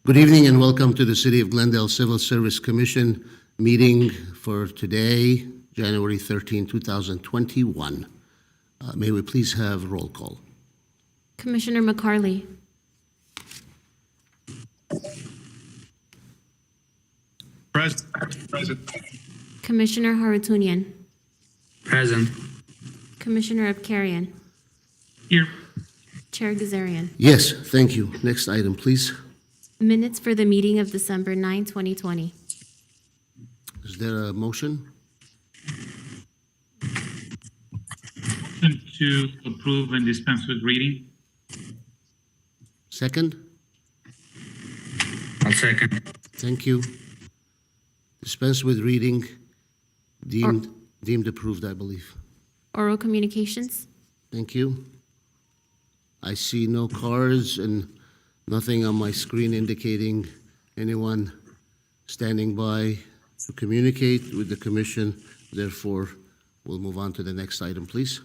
Good evening and welcome to the City of Glendale Civil Service Commission meeting for today, January 13, 2021. May we please have roll call? Commissioner McCarley. Present. Commissioner Harutunian. Present. Commissioner Abkarian. Here. Chair Gazarian. Yes, thank you. Next item, please. Minutes for the meeting of December 9, 2020. Is there a motion? Motion to approve and dispense with reading. Second? I'll second. Thank you. Dispense with reading, deemed approved, I believe. Oral communications. Thank you. I see no cards and nothing on my screen indicating anyone standing by to communicate with the commission. Therefore, we'll move on to the next item, please.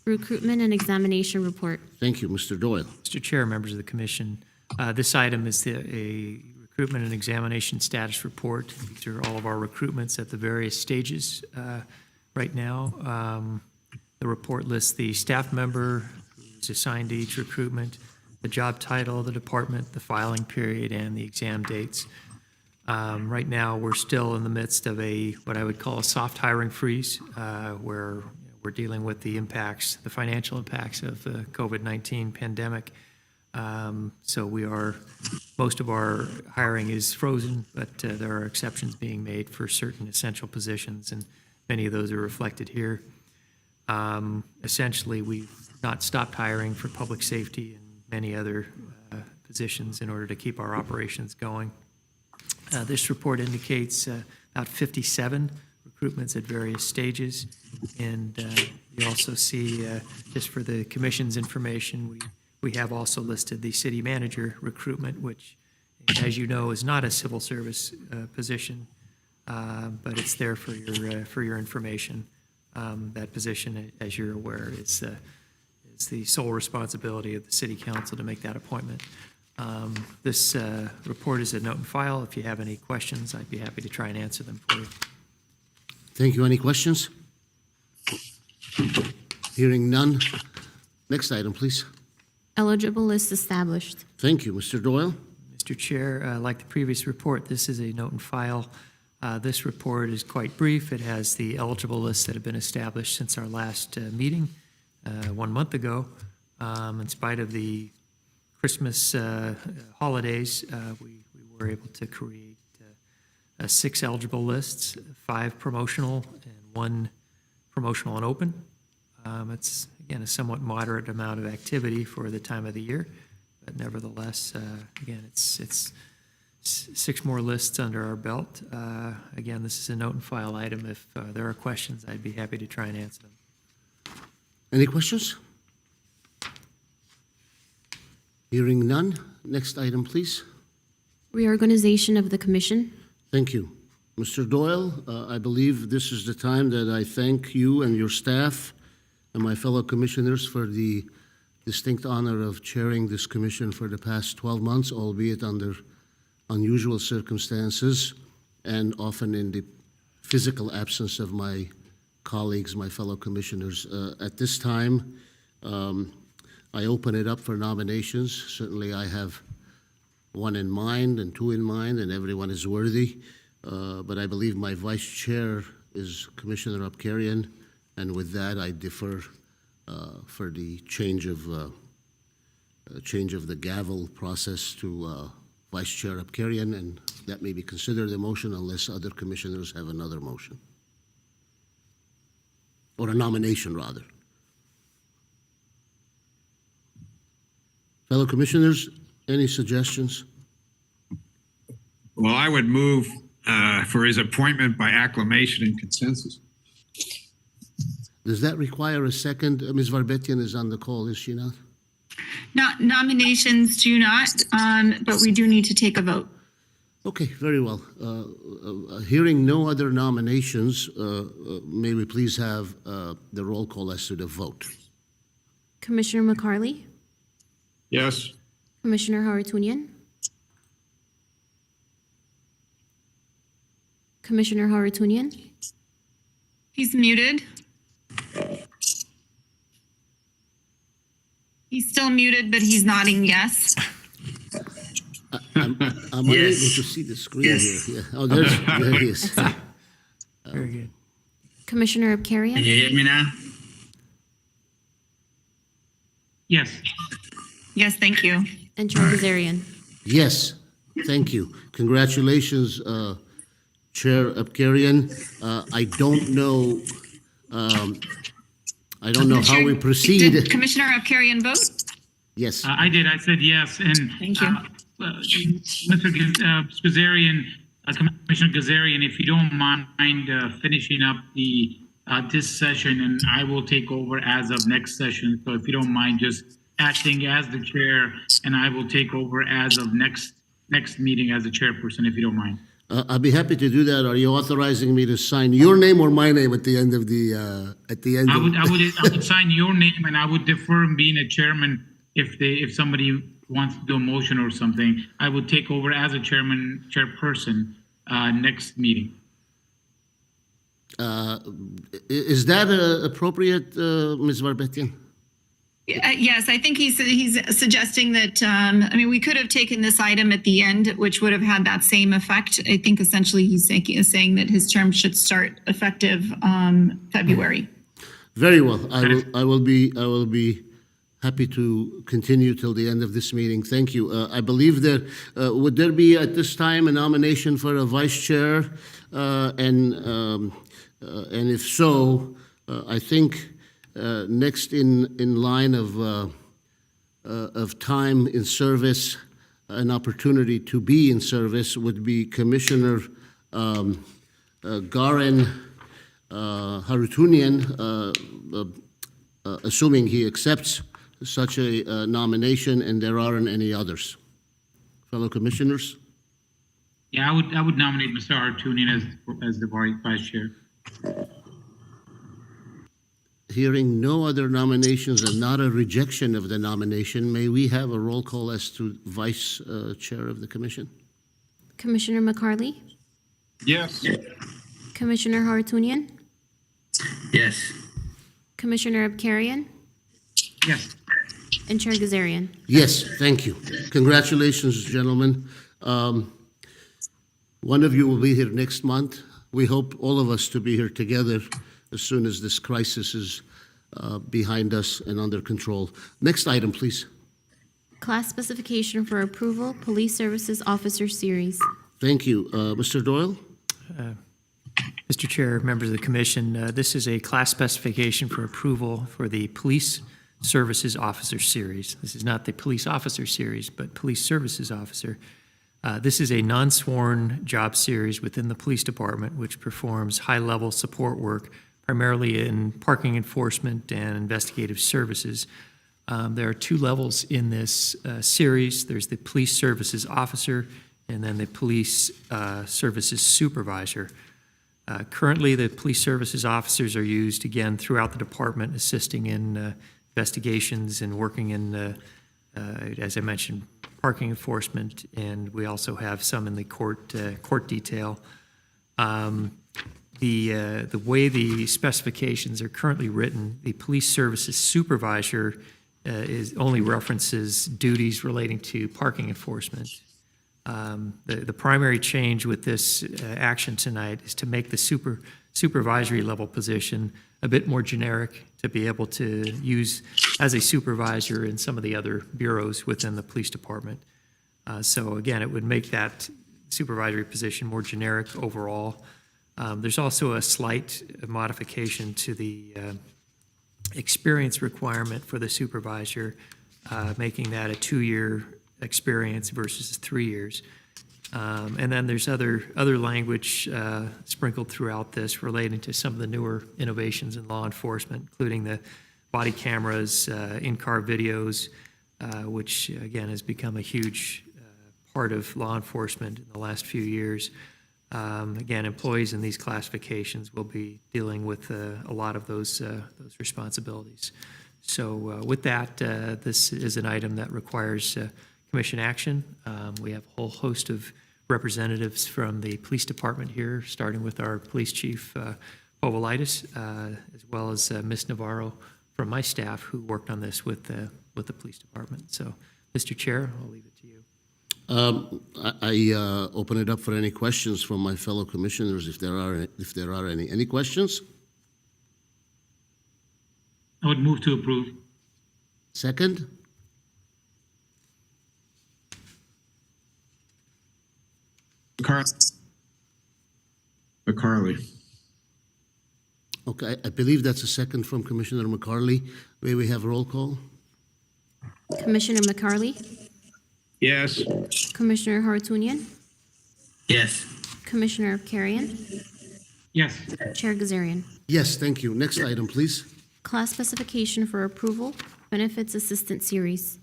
Recruitment and examination report. Thank you, Mr. Doyle. Mr. Chair, members of the commission, this item is a recruitment and examination status report. These are all of our recruitments at the various stages right now. The report lists the staff member who's assigned to each recruitment, the job title, the department, the filing period, and the exam dates. Right now, we're still in the midst of what I would call a soft hiring freeze, where we're dealing with the impacts, the financial impacts of the COVID-19 pandemic. So most of our hiring is frozen, but there are exceptions being made for certain essential positions, and many of those are reflected here. Essentially, we've not stopped hiring for public safety and many other positions in order to keep our operations going. This report indicates about 57 recruitments at various stages, and you also see, just for the commission's information, we have also listed the city manager recruitment, which, as you know, is not a civil service position, but it's there for your information. That position, as you're aware, is the sole responsibility of the city council to make that appointment. This report is a note and file. If you have any questions, I'd be happy to try and answer them for you. Thank you. Any questions? Hearing none. Next item, please. Eligible list established. Thank you, Mr. Doyle. Mr. Chair, like the previous report, this is a note and file. This report is quite brief. It has the eligible lists that have been established since our last meeting 1 month ago. In spite of the Christmas holidays, we were able to create 6 eligible lists, 5 promotional and 1 promotional and open. It's, again, a somewhat moderate amount of activity for the time of the year, but nevertheless, again, it's 6 more lists under our belt. Again, this is a note and file item. If there are questions, I'd be happy to try and answer them. Any questions? Hearing none. Next item, please. Reorganization of the commission. Thank you. Mr. Doyle, I believe this is the time that I thank you and your staff and my fellow commissioners for the distinct honor of chairing this commission for the past 12 months, albeit under unusual circumstances and often in the physical absence of my colleagues, my fellow commissioners. At this time, I open it up for nominations. Certainly I have 1 in mind and 2 in mind, and everyone is worthy. But I believe my vice chair is Commissioner Abkarian, and with that I defer for the change of the gavel process to Vice Chair Abkarian, and that may be considered a motion unless other commissioners have another motion. Or a nomination, rather. Fellow commissioners, any suggestions? Well, I would move for his appointment by acclamation and consensus. Does that require a second? Ms. Varbetian is on the call, is she not? Nominations do not, but we do need to take a vote. Okay, very well. Hearing no other nominations, may we please have the roll call as to the vote? Commissioner McCarley. Yes. Commissioner Harutunian. Commissioner Harutunian. He's muted. He's still muted, but he's nodding yes. I'm unable to see the screen here. Yeah. Oh, there he is. Very good. Commissioner Can Abkarian. you hear me now? Yes. Yes, thank you. And Chair Kazarian. Yes, thank you. Congratulations, Chair Abkarian. I don't know how we Did proceed. Commissioner Abkarian vote? Yes, I did. I said yes. And Thank you. Mr. Gazarian, Commissioner Gazarian, if you don't mind finishing up this session, and I will take over as of next session. So if you don't mind just acting as the chair, and I will take over as of next meeting as the chairperson, if you don't mind. I'll be happy to do that. Are you authorizing me to sign your name or my name at the end of the, at the end? I would sign your name, and I would defer being a chairman if somebody wants to do a motion or something. I would take over as a chairperson next meeting. Is that appropriate, Ms. Barbetian? Yes, I think he's suggesting that, I mean, we could have taken this item at the end, which would have had that same effect. I think essentially he's saying that his term should start effective February. Very well. I will be happy to continue till the end of this meeting. Thank you. I believe that, would there be at this time a nomination for a vice chair? And if so, I think next in line of time in service, an opportunity to be in service would be Commissioner Garen Harutunian, assuming he accepts such a nomination and there aren't any others. Fellow commissioners? Yeah, I would nominate Mr. Artunian as the vice chair. Hearing no other nominations and not a rejection of the nomination, may we have a roll call as to vice chair of the commission? Commissioner McCarley. Yes. Commissioner Harutunian. Yes. Commissioner Abkarian. Yes. And Chair Kazarian. Yes, thank you. Congratulations, gentlemen. One of you will be here next month. We hope all of us to be here together as soon as this crisis is behind us and under control. Next item, please. Class specification for approval, Police Services Officer Series. Thank you. Mr. Doyle? Mr. Chair, members of the commission, this is a class specification for approval for the Police Services Officer Series. This is not the Police Officer Series, but Police Services Officer. This is a non-sworn job series within the police department, which performs high-level support work, primarily in parking enforcement and investigative services. There are two levels in this series. There's the Police Services Officer and then the Police Services Supervisor. Currently, the Police Services Officers are used, again, throughout the department, assisting in investigations and working in, as I mentioned, parking enforcement, and we also have some in the court detail. The way the specifications are currently written, the Police Services Supervisor only references duties relating to parking enforcement. The primary change with this action tonight is to make the supervisory level position a bit more generic, to be able to use as a supervisor in some of the other bureaus within the police department. So again, it would make that supervisory position more generic overall. There's also a slight modification to the experience requirement for the supervisor, making that a 2-year experience versus 3 years. And then there's other language sprinkled throughout this relating to some of the newer innovations in law enforcement, including the body cameras, in-car videos, which again has become a huge part of law enforcement in the last few years. Again, employees in these classifications will be dealing with a lot of those responsibilities. So with that, this is an item that requires commission action. We have a whole host of representatives from the police department here, starting with our police chief, Povolitis, as well as Ms. Navarro from my staff who worked on this with the police department. So, Mr. Chair, I'll leave it to you. I open it up for any questions from my fellow commissioners, if there are any. Any questions? I would move to approve. Second? McCarley. Okay, I believe that's a second from Commissioner McCarley. May we have roll call? Commissioner McCarley, Yes. Commissioner Hartoonian, Yes. Commissioner Carrion, Yes. Chair Gazarian. Yes, thank you. Next item, please. Class specification for approval, benefits assistant series.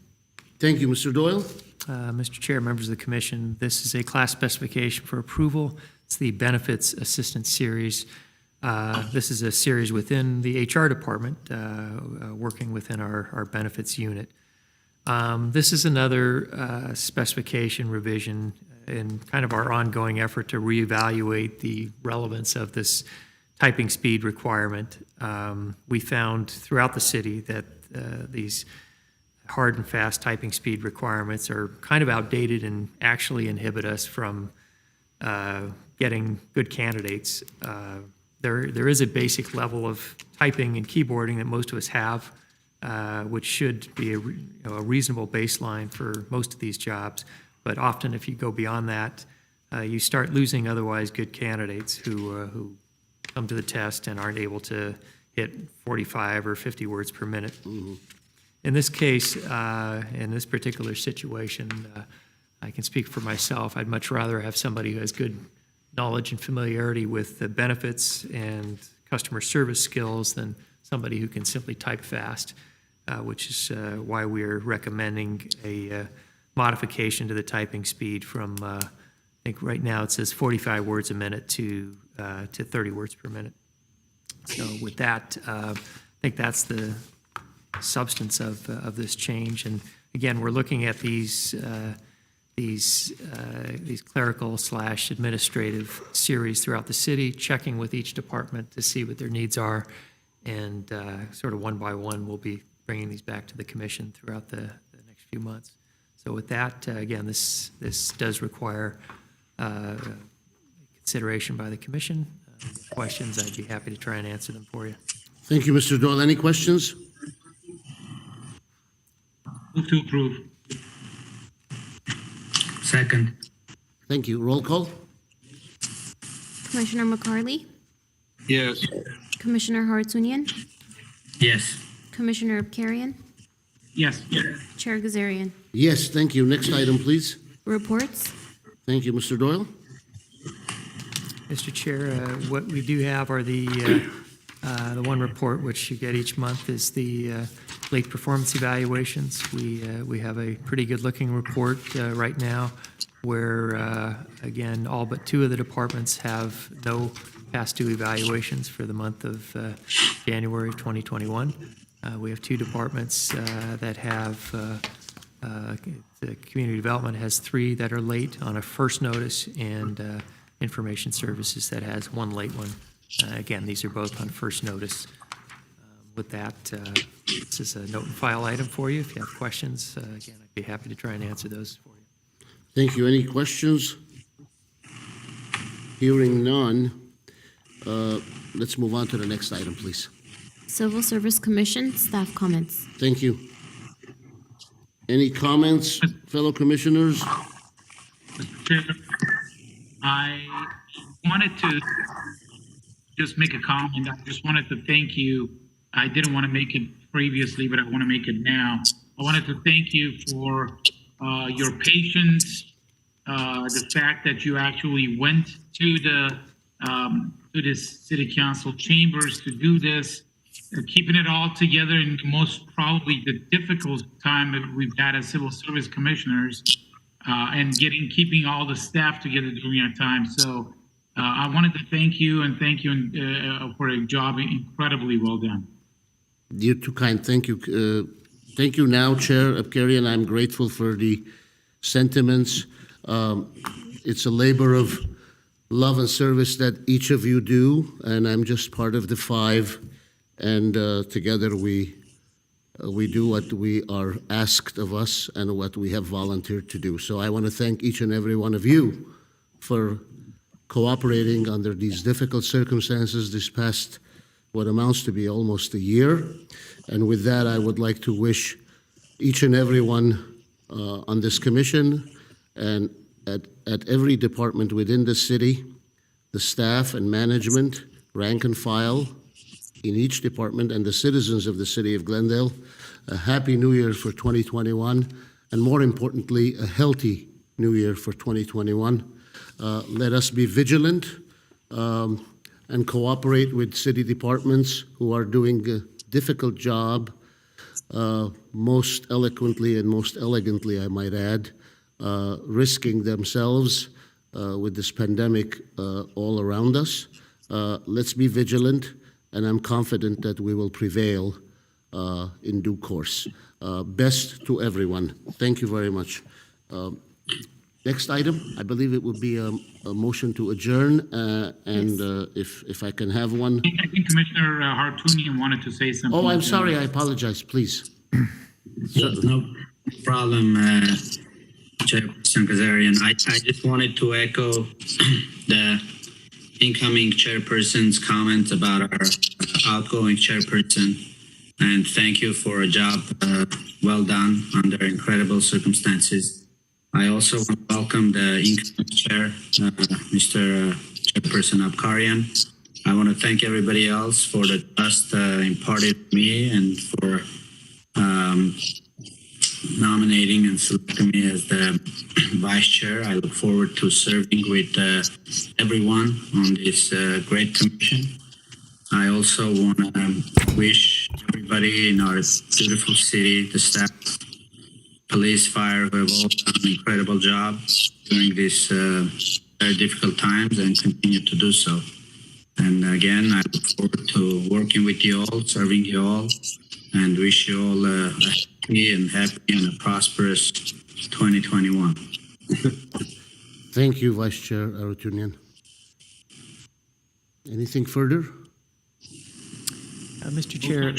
Thank you, Mr. Doyle. Mr. Chair, members of the commission, this is a class specification for approval. It's the Benefits Assistance Series. This is a series within the HR department, working within our benefits unit. This is another specification revision in kind of our ongoing effort to reevaluate the relevance of this typing speed requirement. We found throughout the city that these hard and fast typing speed requirements are kind of outdated and actually inhibit us from getting good candidates. There is a basic level of typing and keyboarding that most of us have, which should be a reasonable baseline for most of these jobs. But often if you go beyond that, you start losing otherwise good candidates who come to the test and aren't able to hit 45 or 50 words per minute. In this case, in this particular situation, I can speak for myself. I'd much rather have somebody who has good knowledge and familiarity with the benefits and customer service skills than somebody who can simply type fast, which is why we're recommending a modification to the typing speed from, I think right now it says 45 words a minute to 30 words per minute. So with that, I think that's the substance of this change. And again, we're looking at these clerical / administrative series throughout the city, checking with each department to see what their needs are, and sort of one by one, we'll be bringing these back to the commission throughout the next few months. So with that, again, this does require consideration by the commission. Questions, I'd be happy to try and answer them for you. Thank you, Mr. Doyle. Any questions? Move to approve. Second. Thank you. Roll call? Commissioner McCarley, Yes. Commissioner Hartoonian, Yes. Commissioner Carrion, Yes. Chair Gazarian. Yes, thank you. Next item, please. Reports. Thank you, Mr. Doyle. Mr. Chair, what we do have are the one report which you get each month is the late performance evaluations. We have a pretty good-looking report right now where, again, all but 2 of the departments have no past due evaluations for the month of January 2021. We have 2 departments that have, the community development has 3 that are late on a first notice, and information services that has 1 late one. Again, these are both on first notice. With that, this is a note and file item for you. If you have questions, again, I'd be happy to try and answer those for you. Thank you. Any questions? Hearing none, let's move on to the next item, please. Civil Service Commission, staff comments. Thank you. Any comments, fellow commissioners? Mr. Chair, I wanted to just make a comment. I just wanted to thank you. I didn't want to make it previously, but I want to make it now. I wanted to thank you for your patience, the fact that you actually went to the city council chambers to do this, keeping it all together in most probably the difficult time that we've had as civil service commissioners, and keeping all the staff together during our time. So I wanted to thank you for a job incredibly well done. You're too kind. Thank you. Thank you now, Chair Abkarian. I'm grateful for the sentiments. it's a labor of love and service that each of you do, and I'm just part of the five, and together we do what we are asked of us and what we have volunteered to do. So I want to thank each and every one of you for cooperating under these difficult circumstances this past what amounts to be almost a year. And with that, I would like to wish each and every one on this commission and at every department within the city, the staff and management, rank and file in each department, and the citizens of the city of Glendale, a happy new year for 2021, and more importantly, a healthy new year for 2021. Let us be vigilant and cooperate with city departments who are doing a difficult job, most eloquently and most elegantly, I might add, risking themselves with this pandemic all around us. Let's be vigilant, and I'm confident that we will prevail in due course. Best to everyone. Thank you very much. Next item, I believe it would be a motion to adjourn, and if I can have one. I think Commissioner Hartoonian wanted to say something. Oh, I'm sorry, I apologize, please. Yes, no problem, Chairperson Kazarian. I just wanted to echo the incoming chairperson's comments about our outgoing chairperson, and thank you for a job well done under incredible circumstances. I also want to welcome the incoming chair, Mr. Chairperson Abkarian. I want to thank everybody else for the trust imparted to me and for nominating and selecting me as the vice chair. I look forward to serving with everyone on this great commission. I also want to wish everybody in our beautiful city, the staff, police, fire, who have all done an incredible job during these very difficult times and continue to do so. And again, I look forward to working with you all, serving you all, and wish you all a happy and a prosperous 2021. Thank you, Vice Chair Hartoonian. Anything further? Mr. Chair,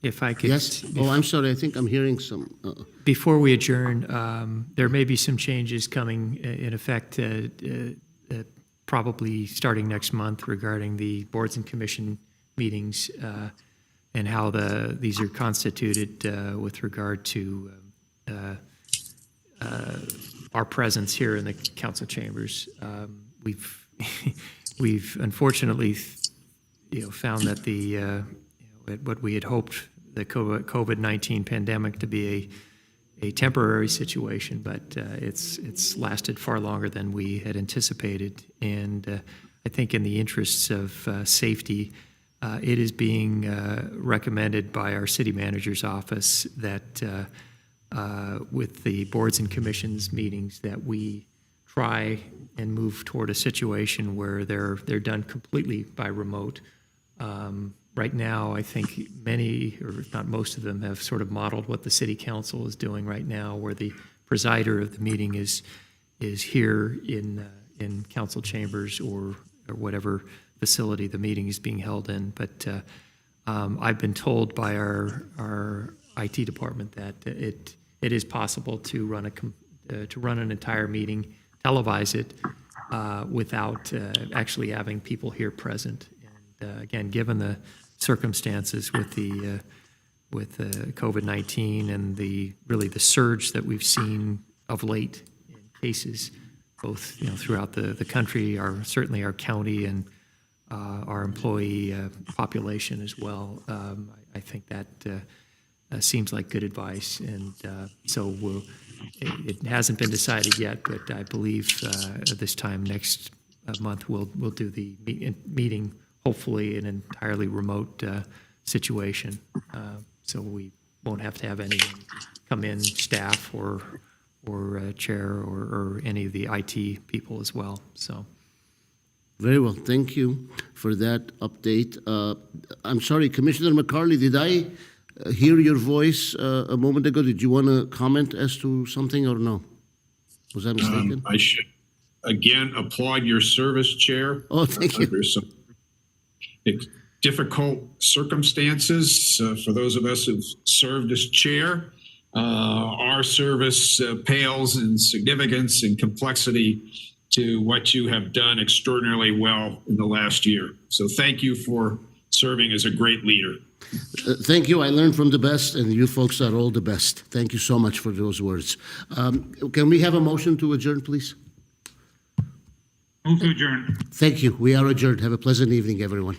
if I could. Yes? Oh, I'm sorry, I think I'm hearing some. Before we adjourn, there may be some changes coming in effect probably starting next month regarding the boards and commission meetings and how these are constituted with regard to our presence here in the council chambers. We've unfortunately, found that what we had hoped the COVID-19 pandemic to be a temporary situation, but it's lasted far longer than we had anticipated. And I think in the interests of safety, it is being recommended by our city manager's office that with the boards and commissions meetings that we try and move toward a situation where they're done completely by remote. Right now, I think many, or if not most of them, have sort of modeled what the city council is doing right now, where the presider of the meeting is here in council chambers or whatever facility the meeting is being held in. But I've been told by our IT department that it is possible to run an entire meeting, televise it without actually having people here present. And again, given the circumstances with the COVID-19 and the surge that we've seen of late in cases, both throughout the country, certainly our county and our employee population as well. I think that seems like good advice, and so it hasn't been decided yet, but I believe this time next month we'll do the meeting, hopefully in an entirely remote situation, so we won't have to have anyone come in, staff or chair or any of the IT people as well. So. Very well, thank you for that update. I'm sorry, Commissioner McCarley, did I hear your voice a moment ago? Did you want to comment as to something or no? Was I mistaken? again applaud your service, Chair. Oh, thank you. Under some difficult circumstances for those of us who've served as chair. Our service pales in significance and complexity to what you have done extraordinarily well in the last year. So thank you for serving as a great leader. Thank you. I learned from the best, and you folks are all the best. Thank you so much for those words. Can we have a motion to adjourn, please? Move to adjourn. Thank you. We are adjourned. Have a pleasant evening, everyone.